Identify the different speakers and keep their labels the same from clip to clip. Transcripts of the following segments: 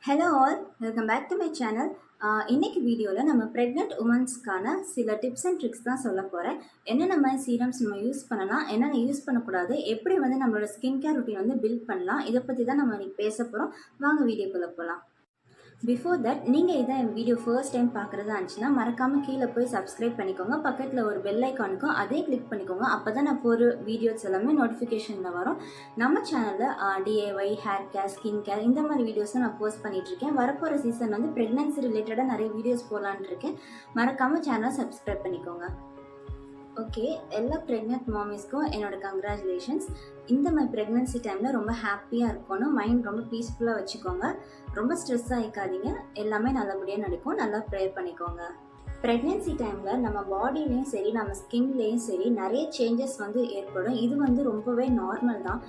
Speaker 1: Hello all, welcome back to my channel. இன்னைக்கு வீடியோவில் நம்ம ப்ரெக்னென்ட் உமன்ஸ்க்கான சில டிப்ஸ் அண்ட் ட்ரிக்ஸ் தான் சொல்ல போகிறேன். என்னென்ன மாதிரி சீரம்ஸ் நம்ம யூஸ் பண்ணலாம், என்னென்ன யூஸ் பண்ணக்கூடாது, எப்படி வந்து நம்மளோட ஸ்கின் கேர் ரொட்டீன் வந்து பில்ட் பண்ணலாம், இதை பற்றி தான் நம்ம இன்னைக்கு பேச போகிறோம். வாங்க வீடியோக்குள்ளே போகலாம். பிஃபோர் தட், நீங்கள் இதான் என் வீடியோ ஃபர்ஸ்ட் டைம் பார்க்குறதா இருந்துச்சுன்னா மறக்காமல் கீழே போய் சப்ஸ்கிரைப் பண்ணிக்கோங்க. பக்கத்தில் ஒரு பெல் ஐக்கானுக்கும் அதே கிளிக் பண்ணிக்கோங்க. அப்போ தான் நான் போகிற வீடியோஸ் எல்லாமே நோட்டிஃபிகேஷனில் வரும். நம்ம சேனலில் DAY, hair care, skin care இந்த மாதிரி வீடியோஸும் நான் போஸ்ட் பண்ணிகிட்ருக்கேன். வரப்போகிற சீசன் வந்து ப்ரெக்னன்சி ரிலேட்டடாக நிறைய வீடியோஸ் போடலான்னு இருக்கேன். மறக்காமல் சேனலை சப்ஸ்கிரைப் பண்ணிக்கோங்க. ஓகே, எல்லா ப்ரெக்னென்ட் மாமிஸ்க்கும் என்னோட கங்க்ராச்சுலேஷன்ஸ். இந்த மாதிரி ப்ரெக்னன்சி டைமில் ரொம்ப ஹாப்பியாக இருக்கணும், மைண்ட் ரொம்ப பீஸ்ஃபுல்லாக வச்சுக்கோங்க, ரொம்ப ஸ்ட்ரெஸ் ஆகிக்காதீங்க, எல்லாமே நல்லபடியாக நடக்கும். நல்லா ப்ரேயர் பண்ணிக்கோங்க. ப்ரெக்னென்சி டைமில் நம்ம பாடிலையும் சரி நம்ம ஸ்கின்லேயும் சரி நிறைய சேஞ்சஸ் வந்து ஏற்படும். இது வந்து ரொம்பவே நார்மல் தான்.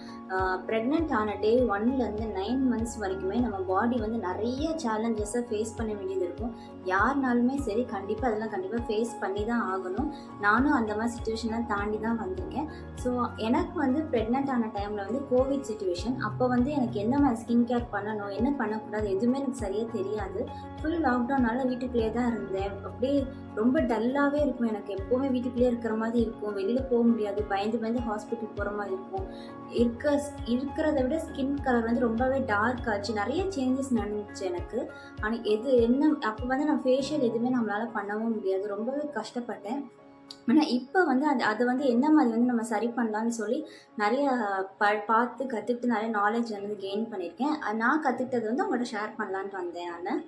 Speaker 1: ப்ரெக்னென்ட் ஆன டே 1லேருந்து 9 மந்த்ஸ் வரைக்குமே நம்ம பாடி வந்து நிறைய சேலஞ்சஸை ஃபேஸ் பண்ண வேண்டியது இருக்கும். யாருனாலுமே சரி கண்டிப்பாக அதெல்லாம் கண்டிப்பாக ஃபேஸ் பண்ணி தான் ஆகணும். நானும் அந்த மாதிரி சுச்சுவேஷன்லாம் தாண்டி தான் வந்திருக்கேன். ஸோ எனக்கு வந்து ப்ரெக்னென்ட் ஆன டைமில் வந்து கோவிட் சுச்சுவேஷன். அப்போ வந்து எனக்கு என்ன மாதிரி ஸ்கின் கேர் பண்ணணும், என்ன பண்ணக்கூடாது எதுவுமே எனக்கு சரியாக தெரியாது. ஃபுல் லாக்டவுனால் வீட்டுக்குள்ளேயே தான் இருந்தேன். அப்படியே ரொம்ப டல்லாகவே இருக்கும். எனக்கு எப்போவுமே வீட்டுக்குள்ளேயே இருக்கிற மாதிரி இருக்கும். வெளியில் போக முடியாது, பயந்து ஹாஸ்பிட்டல் போகிற மாதிரி இருக்கும். இருக்கிறத விட ஸ்கின் கலர் வந்து ரொம்பவே டார்க் ஆச்சு. நிறைய சேஞ்சஸ் நடந்துச்சு எனக்கு. ஆனால் என்ன அப்போ வந்து நான் ஃபேஷியல் எதுவுமே நம்மளால் பண்ணவும் முடியாது, ரொம்பவே கஷ்டப்பட்டேன். ஆனால் இப்போ வந்து அதை வந்து என்ன மாதிரி வந்து நம்ம சரி பண்ணலான்னு சொல்லி நிறைய பார்த்து கற்றுக்கிட்டு நிறைய நாலேஜ் வந்து கெயின் பண்ணியிருக்கேன். நான் கற்றுக்கிட்டது வந்து உங்கள்கிட்ட ஷேர் பண்ணலான்ட்டு வந்தேன் நான்.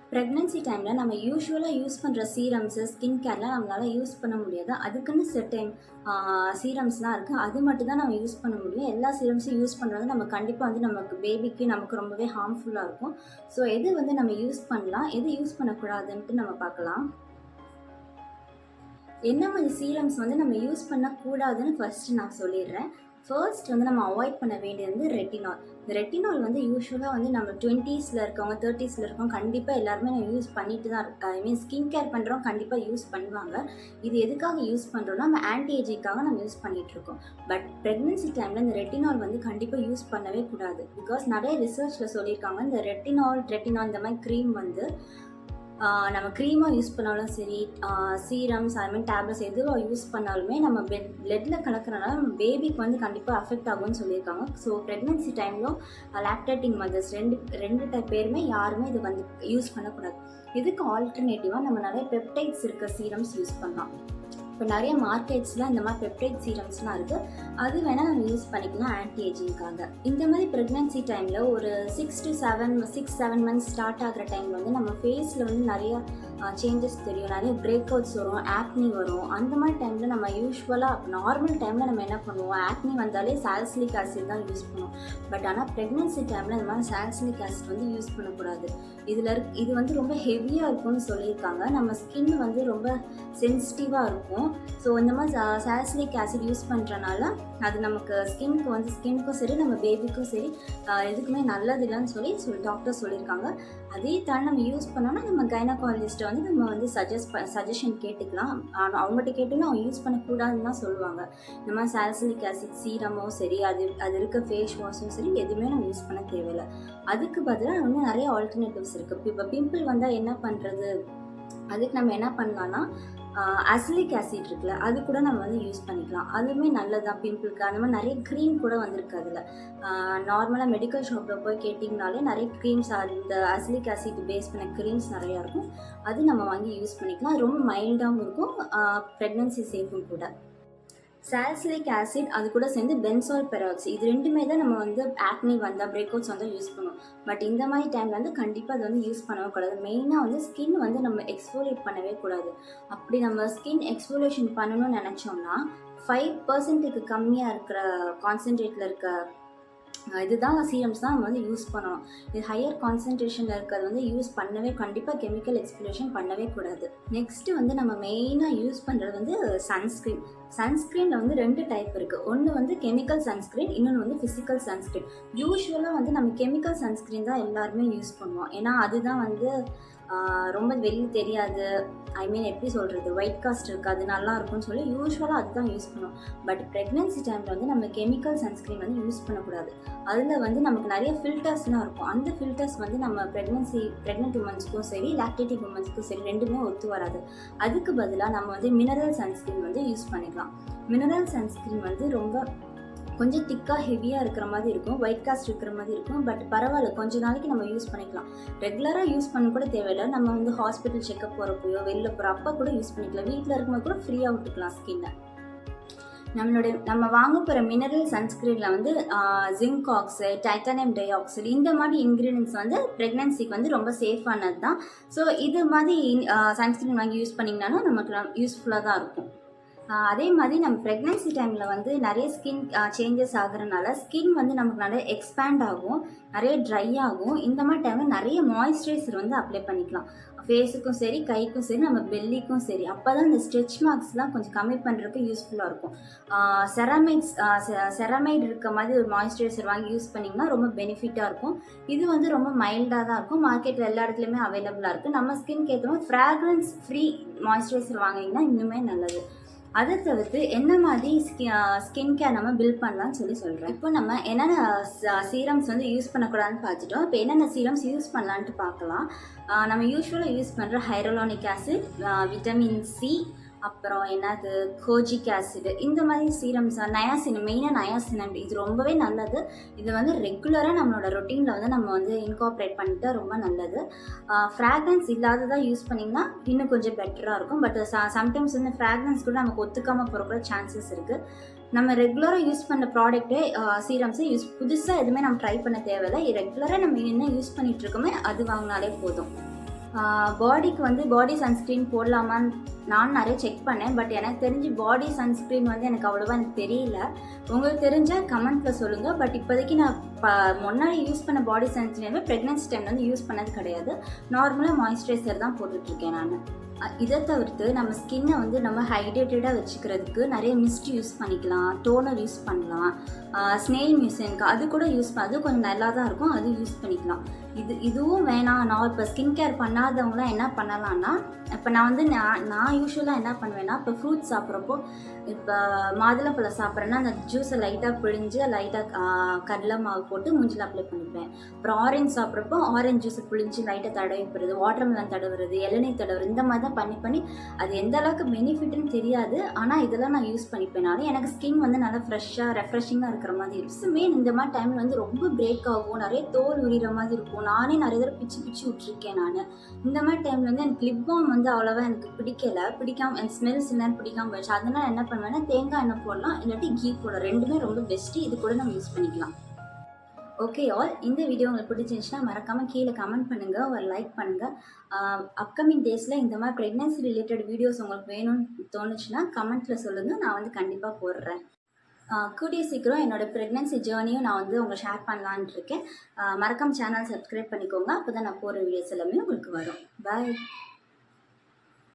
Speaker 1: ப்ரெக்னன்சி டைமில் நம்ம யூஸ்வலாக யூஸ் பண்ணுற சீரம்ஸு, ஸ்கின் கேர்லாம் நம்மளால் யூஸ் பண்ண முடியாது. அதுக்குன்னு செர்டைன் சீரம்ஸ்லாம் இருக்குது, அது மட்டும் தான் நம்ம யூஸ் பண்ண முடியும். எல்லா சீரம்ஸும் யூஸ் பண்ணுறது நம்ம கண்டிப்பாக வந்து நமக்கு பேபிக்கு நமக்கு ரொம்பவே ஹார்ம்ஃபுல்லாக இருக்கும். ஸோ எது வந்து நம்ம யூஸ் பண்ணலாம், எது யூஸ் பண்ணக்கூடாதுன்ட்டு நம்ம பார்க்கலாம். என்ன மாதிரி சீரம்ஸ் வந்து நம்ம யூஸ் பண்ணக்கூடாதுன்னு ஃபஸ்ட்டு நான் சொல்லிடுறேன். ஃபர்ஸ்ட் வந்து நம்ம அவாய்ட் பண்ண வேண்டியது வந்து ரெட்டினால். இந்த ரெட்டினால் வந்து யூஸ்வலாக வந்து நம்ம 20ஸில் இருக்கவங்க 30ஸில் இருக்கவங்க கண்டிப்பாக எல்லாருமே நான் யூஸ் பண்ணிட்டு தான் இருக்கேன். ஐ மீன் ஸ்கின் கேர் பண்ணுறவங்க கண்டிப்பாக யூஸ் பண்ணுவாங்க. இது எதுக்காக யூஸ் பண்ணுறோன்னா நம்ம ஆன்டி ஏஜிங்காக நம்ம யூஸ் பண்ணிகிட்ருக்கோம். பட் ப்ரெக்னன்சி டைமில் இந்த ரெட்டினால் வந்து கண்டிப்பாக யூஸ் பண்ணவே கூடாது. பிகாஸ் நிறைய ரிசர்ச்சில் சொல்லியிருக்காங்க இந்த ரெட்டினால் இந்த மாதிரி க்ரீம் வந்து நம்ம க்ரீமாக யூஸ் பண்ணாலும் சரி, சீரம்ஸ் ஐ மீன் டேப்லெட்ஸ் எதுவாக யூஸ் பண்ணாலுமே நம்ம பிளட்டில் கலக்கிறனால நம்ம பேபிக்கு வந்து கண்டிப்பாக அஃபெக்ட் ஆகும்னு சொல்லியிருக்காங்க. ஸோ ப்ரெக்னன்சி டைமில் லாக்டேட்டிங் மதர்ஸ் ரெண்டு டைப் பேருமே யாருமே இது வந்து யூஸ் பண்ணக்கூடாது. இதுக்கு ஆல்டர்னேட்டிவாக நம்ம நிறைய பெப்டைட்ஸ் இருக்க சீரம்ஸ் யூஸ் பண்ணலாம். இப்போ நிறைய மார்க்கெட்ஸில் இந்த மாதிரி பெப்டைட் சீரம்ஸ்லாம் இருக்குது, அது வேணால் நம்ம யூஸ் பண்ணிக்கலாம் ஆன்டி ஏஜிங்காக. இந்த மாதிரி ப்ரெக்னன்சி டைமில் ஒரு 6 to 7 மந்த்ஸ் ஸ்டார்ட் ஆகிற டைமில் வந்து நம்ம ஃபேஸில் வந்து நிறையா சேஞ்சஸ் தெரியும், நிறைய பிரேக் அவுட்ஸ் வரும், ஆக்னி வரும். அந்த மாதிரி டைமில் நம்ம யூஸ்வலாக நார்மல் டைமில் நம்ம என்ன பண்ணுவோம், ஆக்னி வந்தாலே சால்சிலிக் ஆசிட் தான் யூஸ் பண்ணுவோம். பட் ஆனால் ப்ரெக்னன்சி டைமில் இந்த மாதிரி சால்சிலிக் ஆசிட் வந்து யூஸ் பண்ணக்கூடாது. இது வந்து ரொம்ப ஹெவியாக இருக்கும்னு சொல்லியிருக்காங்க. நம்ம ஸ்கின் வந்து ரொம்ப சென்சிட்டிவாக இருக்கும். ஸோ இந்த மாதிரி சால்சிலிக் ஆசிட் யூஸ் பண்ணுறனால அது நமக்கு ஸ்கின்க்கும் சரி நம்ம பேபிக்கும் சரி எதுக்குமே நல்லது இல்லைன்னு சொல்லி டாக்டர் சொல்லியிருக்காங்க. அதே தாண்டி நம்ம யூஸ் பண்ணோன்னா நம்ம கைனகாலஜிஸ்ட்டை வந்து நம்ம வந்து சஜஷன் கேட்டுக்கலாம். ஆனால் அவங்ககிட்ட கேட்டோன்னா அவங்க யூஸ் பண்ணக்கூடாதுன்னு தான் சொல்லுவாங்க. இந்த மாதிரி சால்சிலிக் ஆசிட் சீரமோ சரி அது இருக்க ஃபேஸ் வாஷும் சரி எதுவுமே நம்ம யூஸ் பண்ண தேவையில்லை. அதுக்கு பதிலாக வந்து நிறைய ஆல்டர்னேட்டிவ்ஸ் இருக்குது. இப்போ பிம்பிள் வந்தால் என்ன பண்ணுறது, அதுக்கு நம்ம என்ன பண்ணலான்னா அசிலிக் ஆசிட் இருக்குல்ல, அது கூட நம்ம வந்து யூஸ் பண்ணிக்கலாம். அதுவுமே நல்லதான் பிம்பிளுக்கு. அந்த மாதிரி நிறைய க்ரீம் கூட வந்திருக்கு. அதில் நார்மலாக மெடிக்கல் ஷாப்பில் போய் கேட்டிங்கனாலே நிறைய க்ரீம்ஸ் இந்த அசிலிக் ஆசிட் பேஸ் பண்ண க்ரீம்ஸ் நிறையா இருக்கும். அது நம்ம வாங்கி யூஸ் பண்ணிக்கலாம். அது ரொம்ப மைல்டாகவும் இருக்கும், ப்ரெக்னன்சி சேஃபும் கூட. சால்சிலிக் ஆசிட் அது கூட சேர்ந்து பென்சால் பெராக்சைடு, இது ரெண்டுமே தான் நம்ம வந்து ஆக்னி வந்தால் பிரேக் அவுட்ஸ் வந்தால் யூஸ் பண்ணுவோம். பட் இந்த மாதிரி டைமில் வந்து கண்டிப்பாக அது வந்து யூஸ் பண்ணவே கூடாது. மெயினாக வந்து ஸ்கின் வந்து நம்ம எக்ஸ்ஃபோலியேட் பண்ணவே கூடாது. அப்படி நம்ம ஸ்கின் எக்ஸ்ஃபோலியேஷன் பண்ணணும்னு நினச்சோம்னா 5% கம்மியாக இருக்கிற கான்சன்ட்ரேட்டில் இருக்க இதுதான் சீரம்ஸ் தான் நம்ம வந்து யூஸ் பண்ணணும். இது ஹையர் கான்சன்ட்ரேஷனில் இருக்கிறது வந்து யூஸ் பண்ணவே கண்டிப்பாக கெமிக்கல் எக்ஸ்பிளேஷன் பண்ணவே கூடாது. நெக்ஸ்ட்டு வந்து நம்ம மெயினாக யூஸ் பண்ணுறது வந்து சன்ஸ்க்ரீன். சன்ஸ்க்ரீனில் வந்து 2 டைப் இருக்குது. ஒன்று வந்து கெமிக்கல் சன்ஸ்க்ரீன், இன்னொன்று வந்து ஃபிசிக்கல் சன்ஸ்க்ரீன். யூஸ்வலாக வந்து நம்ம கெமிக்கல் சன்ஸ்க்ரீன் தான் எல்லாருமே யூஸ் பண்ணுவோம். ஏன்னா அதுதான் வந்து ரொம்ப வெளியே தெரியாது, ஐ மீன் எப்படி சொல்கிறது, ஒயிட் காஸ்ட் இருக்காது, நல்லா இருக்கும்னு சொல்லி யூஸ்வலாக அதுதான் யூஸ் பண்ணுவோம். பட் ப்ரெக்னென்சி டைமில் வந்து நம்ம கெமிக்கல் சன்ஸ்க்ரீன் வந்து யூஸ் பண்ணக்கூடாது. அதில் வந்து நமக்கு நிறைய ஃபில்டர்ஸ்லாம் இருக்கும். அந்த ஃபில்டர்ஸ் வந்து நம்ம ப்ரெக்னென்ட் உமன்ஸ்க்கும் சரி, லாக்டேட்டிங் உமன்ஸ்க்கும் சரி ரெண்டுமே ஒத்து வராது. அதுக்கு பதிலாக நம்ம வந்து மினரல் சன்ஸ்க்ரீன் வந்து யூஸ் பண்ணிக்கலாம். மினரல் சன்ஸ்க்ரீன் வந்து ரொம்ப கொஞ்சம் திக்காக ஹெவியாக இருக்கிற மாதிரி இருக்கும், ஒயிட் காஸ்ட் இருக்கிற மாதிரி இருக்கும். பட் பரவாயில்ல, கொஞ்ச நாளைக்கு நம்ம யூஸ் பண்ணிக்கலாம். ரெகுலராக யூஸ் பண்ண கூட தேவையில்லை. நம்ம வந்து ஹாஸ்பிட்டல் செக்கப் போகிறப்பையோ வெளில போகிற அப்போ கூட யூஸ் பண்ணிக்கலாம். வீட்டில் இருக்கும்போது கூட ஃப்ரீயாக விட்டுக்கலாம் ஸ்கின்னை. நம்ம வாங்க போகிற மினரல் சன்ஸ்க்ரீனில் வந்து zinc oxide, titanium di oxide இந்த மாதிரி இன்க்ரீடியன்ஸ் வந்து ப்ரெக்னென்சிக்கு வந்து ரொம்ப சேஃபானது தான். ஸோ இது மாதிரி சன்ஸ்க்ரீன் வாங்கி யூஸ் பண்ணிங்கனாலும் நமக்கு யூஸ்ஃபுல்லாக தான் இருக்கும். அதே மாதிரி நம்ம ப்ரெக்னென்சி டைமில் வந்து நிறைய ஸ்கின் சேஞ்சஸ் ஆகுறதுனால ஸ்கின் வந்து நமக்கு நிறைய எக்ஸ்பேண்ட் ஆகும், நிறைய ட்ரை ஆகும். இந்த மாதிரி டைமில் நிறைய மாய்ஸ்சரைசர் வந்து அப்ளை பண்ணிக்கலாம். ஃபேஸுக்கும் சரி, கைக்கும் சரி, நம்ம பெல்லிக்கும் சரி. அப்போ தான் இந்த ஸ்ட்ரெச் மார்க்ஸ்லாம் கொஞ்சம் கம்மி பண்ணுறதுக்கு யூஸ்ஃபுல்லாக இருக்கும். செரமைடு இருக்க மாதிரி ஒரு மாய்ஸ்சரைசர் வாங்கி யூஸ் பண்ணிங்கன்னா ரொம்ப பெனிஃபிட்டாக இருக்கும். இது வந்து ரொம்ப மைல்டாக தான் இருக்கும். மார்க்கெட்டில் எல்லா இடத்துலையுமே அவைலபிளாக இருக்குது. நம்ம ஸ்கின்க்கு ஏற்ற மாதிரி ஃப்ராக்ரன்ஸ் ஃப்ரீ மாய்ஸ்சரைசர் வாங்கினீங்கன்னா இன்னுமே நல்லது. அதை தவிர்த்து என்ன மாதிரி ஸ்கின் கேர் நம்ம பில்ட் பண்ணலாம்னு சொல்கிறேன். இப்போ நம்ம என்னென்ன சீரம்ஸ் வந்து யூஸ் பண்ணக்கூடாதுன்னு பார்த்துட்டோம். இப்போ என்னென்ன சீரம்ஸ் யூஸ் பண்ணலான்ட்டு பார்க்கலாம். நம்ம யூஸ்வலாக யூஸ் பண்ணுற ஹைரலானிக் ஆசிட், விட்டமின் சி, அப்புறம் என்னது கோஜிக் ஆசிட், இந்த மாதிரி சீரம்ஸ், நயாசினம், மெயினாக நயாசினம் இது ரொம்பவே நல்லது. இது வந்து ரெகுலராக நம்மளோட ரொட்டீனில் வந்து நம்ம வந்து இன்கார்ப்ரேட் பண்ணிட்டா ரொம்ப நல்லது. ஃப்ராக்ரன்ஸ் இல்லாததாக யூஸ் பண்ணிங்கன்னா இன்னும் கொஞ்சம் பெட்டராக இருக்கும். பட் சம்டைம்ஸ் வந்து ஃப்ராக்ரன்ஸ் கூட நமக்கு ஒத்துக்காமல் போகிற கூட சான்சஸ் இருக்குது. நம்ம ரெகுலராக யூஸ் பண்ண ப்ராடக்ட்டே சீரம்ஸை புதுசாக எதுவுமே நம்ம ட்ரை பண்ண தேவையில்லை. ரெகுலராக நம்ம என்ன யூஸ் பண்ணிகிட்ருக்கோமே அது வாங்கினாலே போதும். பாடிக்கு வந்து பாடி சன்ஸ்க்ரீன் போடலாமான்னு நான் நிறைய செக் பண்ணேன். பட் எனக்கு தெரிஞ்சு பாடி சன்ஸ்க்ரீன் வந்து எனக்கு அவ்வளோவா எனக்கு தெரியல. உங்களுக்கு தெரிஞ்சால் கமெண்ட்டில் சொல்லுங்கள். பட் இப்போதைக்கு நான் முன்னாடி யூஸ் பண்ண பாடி சன்ஸ்க்ரீனுமே ப்ரெக்னென்சி டைமில் வந்து யூஸ் பண்ணது கிடையாது. நார்மலாக மாய்ஸ்சரைசர் தான் போட்டுட்ருக்கேன் நான். இதை தவிர்த்து நம்ம ஸ்கின்னை வந்து நம்ம ஹைட்ரேட்டடாக வச்சுக்கிறதுக்கு நிறைய மிஸ்ட் யூஸ் பண்ணிக்கலாம், டோனர் யூஸ் பண்ணலாம், ஸ்னெயில் மியூசியனுக்கு அது கூட அது கொஞ்சம் நல்லா தான் இருக்கும், அது யூஸ் பண்ணிக்கலாம். இதுவும் வேணாம், நான் இப்போ ஸ்கின் கேர் பண்ணாதவங்களாம் என்ன பண்ணலான்னா, இப்போ நான் வந்து நான் யூஸ்வலாக என்ன பண்ணுவேன்னா, இப்போ ஃப்ரூட்ஸ் சாப்பிட்றப்போ, இப்போ மாதுளம்பழம் சாப்பிட்றேன்னா அந்த ஜூஸை லைட்டாக பிழிஞ்சு லைட்டாக கடலை மாவு போட்டு மூஞ்சில் அப்ளை பண்ணிப்பேன். அப்புறம் ஆரஞ்சு சாப்பிட்றப்போ ஆரஞ்சு ஜூஸை பிழிஞ்சு லைட்டாக தடவிப்படுறது, வாட்டர்மெலன் தடவுறது, இளநீர் தடவுறது, இந்த மாதிரி தான் பண்ணி அது எந்த அளவுக்கு பெனிஃபிட்னு தெரியாது. ஆனால் இதெல்லாம் நான் யூஸ் பண்ணிப்பேனாலும் எனக்கு ஸ்கின் வந்து நல்லா ஃப்ரெஷ்ஷாக ரெஃப்ரெஷிங்காக இருக்கிற மாதிரி இருக்கும். மெயின் இந்த மாதிரி டைமில் வந்து ரொம்ப பிரேக் ஆகும், நிறைய தோல் உரிகிற மாதிரி இருக்கும். நானே நிறைய தடவை பிச்சு விட்டுருக்கேன் நான். இந்த மாதிரி டைமில் வந்து எனக்கு லிப் பாம் வந்து அவ்வளோவா எனக்கு பிடிக்காம எனக்கு ஸ்மெல்ஸ் என்னன்னு பிடிக்காம போயிடுச்சு. அதனால் என்ன பண்ணுவேன்னா தேங்காய் எண்ணெய் போடலாம், இல்லாட்டி கீ போடலாம். ரெண்டுமே ரொம்ப பெஸ்ட்டு. இது கூட நம்ம யூஸ் பண்ணிக்கலாம். ஓகே ஆல், இந்த வீடியோ உங்களுக்கு பிடிச்சிருந்துச்சுன்னா மறக்காமல் கீழே கமெண்ட் பண்ணுங்கள், ஒரு லைக் பண்ணுங்கள். அப்கமிங் டேஸில் இந்த மாதிரி ப்ரெக்னென்சி ரிலேட்டட் வீடியோஸ் உங்களுக்கு வேணும்னு தோணுச்சுன்னா கமெண்ட்டில் சொல்லுங்கள், நான் வந்து கண்டிப்பாக போடுறேன். கூடிய சீக்கிரம் என்னோடய ப்ரெக்னென்சி ஜேர்னியும் நான் வந்து உங்களை ஷேர் பண்ணலான்ட்டு இருக்கேன். மறக்காம சேனல் சப்ஸ்கிரைப் பண்ணிக்கோங்க, அப்போ தான் நான் போகிற வீடியோஸ் எல்லாமே உங்களுக்கு வரும். பாய்.